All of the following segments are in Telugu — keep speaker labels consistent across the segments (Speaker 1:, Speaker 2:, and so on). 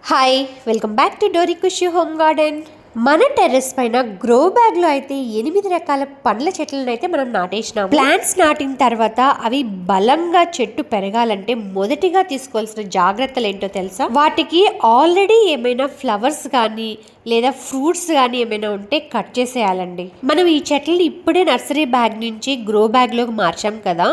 Speaker 1: Hi welcome back to Dori Khushi home garden. మన టెర్రస్ పైన గ్రో బ్యాగ్ లో అయితే 8 రకాల పండ్ల చెట్లను అయితే మనం నాటేసినాం. ప్లాంట్స్ నాటిన తర్వాత అవి బలంగా చెట్టు పెరగాలంటే మొదటిగా తీసుకోవాల్సిన జాగ్రత్తలు ఏంటో తెలుసా? వాటికి ఆల్రెడీ ఏమైనా ఫ్లవర్స్ కానీ లేదా ఫ్రూట్స్ కానీ ఏమైనా ఉంటే కట్ చేసేయాలండి. మనం ఈ చెట్లని ఇప్పుడే నర్సరీ బ్యాగ్ నుంచి గ్రో బ్యాగ్లోకి మార్చాం కదా,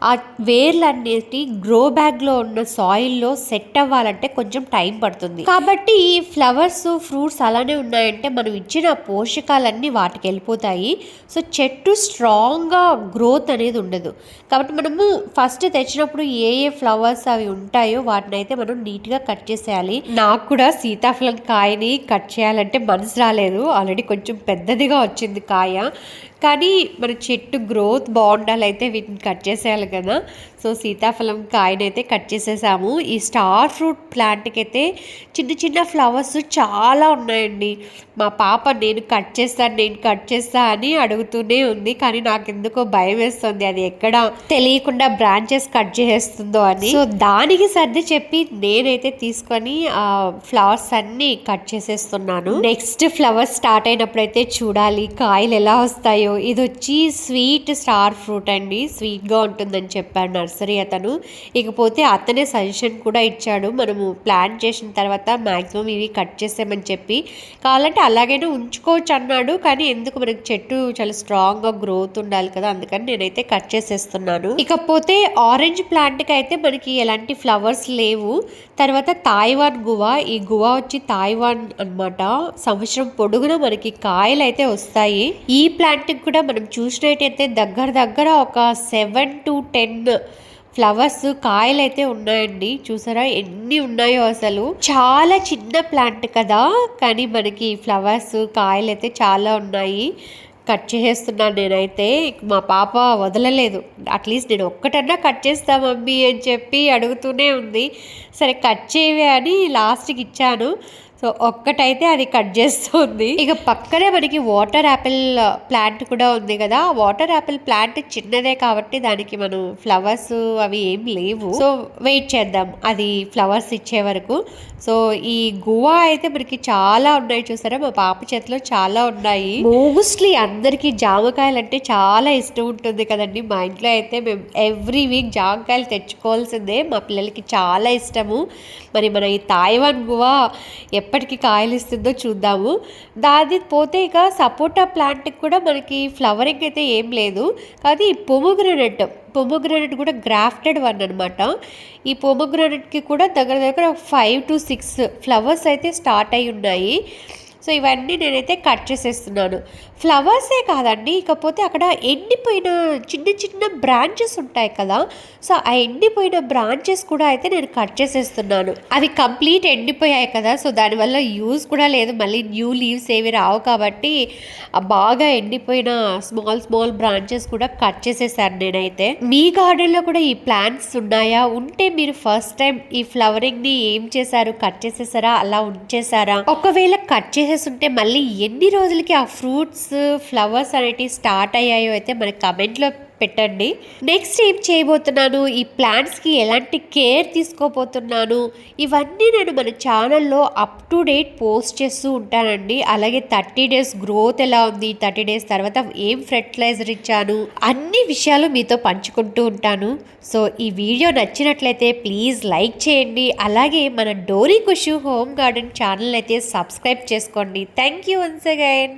Speaker 1: ఆ వేర్లు అనేవి గ్రో బ్యాగ్లో ఉన్న సాయిల్లో సెట్ అవ్వాలంటే కొంచెం టైం పడుతుంది. కాబట్టి ఈ ఫ్లవర్స్ ఫ్రూట్స్ అలానే ఉన్నాయంటే మనం ఇచ్చిన పోషకాలన్నీ వాటికి వెళ్ళిపోతాయి. సో చెట్టు స్ట్రాంగ్గా గ్రోత్ అనేది ఉండదు. కాబట్టి మనము ఫస్ట్ తెచ్చినప్పుడు ఏ ఫ్లవర్స్ అవి ఉంటాయో వాటిని అయితే మనం నీట్గా కట్ చేసేయాలి. నాకు కూడా సీతాఫలం కాయని కట్ చేయాలి అంటే మనసు రాలేదు. ఆల్రెడీ కొంచెం పెద్దదిగా వచ్చింది కాయ, కానీ మన చెట్టు గ్రోత్ బాగుండాలైతే వీటిని కట్ చేసేయాలి కదా. సో సీతాఫలం కాయనైతే కట్ చేసేసాము. ఈ స్టార్ ఫ్రూట్ ప్లాంట్కి అయితే చిన్న చిన్న ఫ్లవర్స్ చాలా ఉన్నాయండి. మా పాప నేను కట్ చేస్తా అని అడుగుతూనే ఉంది, కానీ నాకు ఎందుకో భయం వేస్తుంది అది ఎక్కడ తెలియకుండా బ్రాంచెస్ కట్ చేసేస్తుందో అని. సో దానికి సర్ది చెప్పి నేనైతే తీసుకొని ఆ ఫ్లవర్స్ అన్ని కట్ చేసేస్తున్నాను. నెక్స్ట్ ఫ్లవర్స్ స్టార్ట్ అయినప్పుడు అయితే చూడాలి కాయలు ఎలా వస్తాయో. ఇది వచ్చి స్వీట్ స్టార్ ఫ్రూట్ అండి, స్వీట్గా ఉంటుందని చెప్పాడు నర్సరీ అతను. ఇకపోతే అతనే సజెషన్ కూడా ఇచ్చాడు, మనము ప్లాంట్ చేసిన తర్వాత మ్యాక్సిమం ఇవి కట్ చేసామని చెప్పి, కావాలంటే అలాగైనా ఉంచుకోవచ్చు అన్నాడు. కానీ ఎందుకు, మనకి చెట్టు చాలా స్ట్రాంగ్గా గ్రోత్ ఉండాలి కదా, అందుకని నేనైతే కట్ చేసేస్తున్నాను. ఇకపోతే ఆరెంజ్ ప్లాంట్కి అయితే మనకి ఎలాంటి ఫ్లవర్స్ లేవు. తర్వాత తాయివాన్ గువా, ఈ గువా వచ్చి తాయివాన్ అనమాట. సంవత్సరం పొడుగున మనకి కాయలు అయితే వస్తాయి. ఈ ప్లాంట్కి కూడా మనం చూసినట్టయితే దగ్గర ఒక 7 to 10 ఫ్లవర్స్ కాయలు అయితే ఉన్నాయండి. చూసారా ఎన్ని ఉన్నాయో, అసలు చాలా చిన్న ప్లాంట్ కదా, కానీ మనకి ఫ్లవర్స్ కాయలు అయితే చాలా ఉన్నాయి. కట్ చేసేస్తున్నాను నేనైతే. మా పాప వదలలేదు, అట్లీస్ట్ నేను ఒక్కటన్నా కట్ చేస్తా మమ్మీ అని చెప్పి అడుగుతూనే ఉంది. సరే కట్ చేయవే అని లాస్ట్కి ఇచ్చాను. సో ఒక్కటైతే అది కట్ చేస్తుంది. ఇక పక్కనే మనకి వాటర్ యాపిల్ ప్లాంట్ కూడా ఉంది కదా. వాటర్ యాపిల్ ప్లాంట్ చిన్నదే కాబట్టి దానికి మనం ఫ్లవర్స్ అవి ఏం లేవు. సో వెయిట్ చేద్దాం అది ఫ్లవర్స్ ఇచ్చే వరకు. సో ఈ గువా అయితే మనకి చాలా ఉన్నాయి, చూసారా మా పాప చేతిలో చాలా ఉన్నాయి. మోస్ట్లీ అందరికీ జామకాయలు అంటే చాలా ఇష్టం ఉంటుంది కదండి. మా ఇంట్లో అయితే మేము ఎవ్రీ వీక్ జామకాయలు తెచ్చుకోవాల్సిందే, మా పిల్లలకి చాలా ఇష్టము. మరి మన ఈ తాయివాన్ గువా ఎప్పటికి కాయలు ఇస్తుందో చూద్దాము. దాది పోతే ఇక సపోటా ప్లాంట్కి కూడా మనకి ఫ్లవరింగ్ అయితే ఏం లేదు. కానీ పొమోగ్రానైట్ కూడా గ్రాఫ్టెడ్ వన్ అనమాట. ఈ పొమోగ్రానైట్కి కూడా దగ్గర 5 to 6 ఫ్లవర్స్ అయితే స్టార్ట్ అయి ఉన్నాయి. సో ఇవన్నీ నేనైతే కట్ చేసేస్తున్నాను. ఫ్లవర్సే కాదండి, ఇకపోతే అక్కడ ఎండిపోయిన చిన్న బ్రాంచెస్ ఉంటాయి కదా, సో ఆ ఎండిపోయిన బ్రాంచెస్ కూడా అయితే నేను కట్ చేసేస్తున్నాను. అవి కంప్లీట్ ఎండిపోయాయి కదా, సో దానివల్ల యూజ్ కూడా లేదు, మళ్ళీ న్యూ లీవ్స్ ఏవి రావు. కాబట్టి బాగా ఎండిపోయిన స్మాల్ బ్రాంచెస్ కూడా కట్ చేసేసాను నేనైతే. మీ గార్డెన్లో కూడా ఈ ప్లాంట్స్ ఉన్నాయా? ఉంటే మీరు ఫస్ట్ టైం ఈ ఫ్లవరింగ్ని ఏం చేశారు? కట్ చేసేసారా, అలా ఉంచేసారా? ఒకవేళ కట్ చేసేస్తుంటే మళ్ళీ ఎన్ని రోజులకి ఆ ఫ్రూట్స్ ఫ్లవర్స్ అనేటివి స్టార్ట్ అయ్యాయో అయితే మన కమెంట్లో పెట్టండి. నెక్స్ట్ ఏం చేయబోతున్నాను, ఈ ప్లాంట్స్కి ఎలాంటి కేర్ తీసుకోబోతున్నాను, ఇవన్నీ నేను మన ఛానల్లో అప్ టు డేట్ పోస్ట్ చేస్తూ ఉంటానండి. అలాగే 30 days గ్రోత్ ఎలా ఉంది, 30 days తర్వాత ఏం ఫెర్టిలైజర్ ఇచ్చాను, అన్ని విషయాలు మీతో పంచుకుంటూ ఉంటాను. సో ఈ వీడియో నచ్చినట్లయితే ప్లీజ్ లైక్ చేయండి. అలాగే మన డోరీ ఖుషి హోమ్ గార్డెన్ ఛానల్ అయితే సబ్స్క్రైబ్ చేసుకోండి. Thank you once again.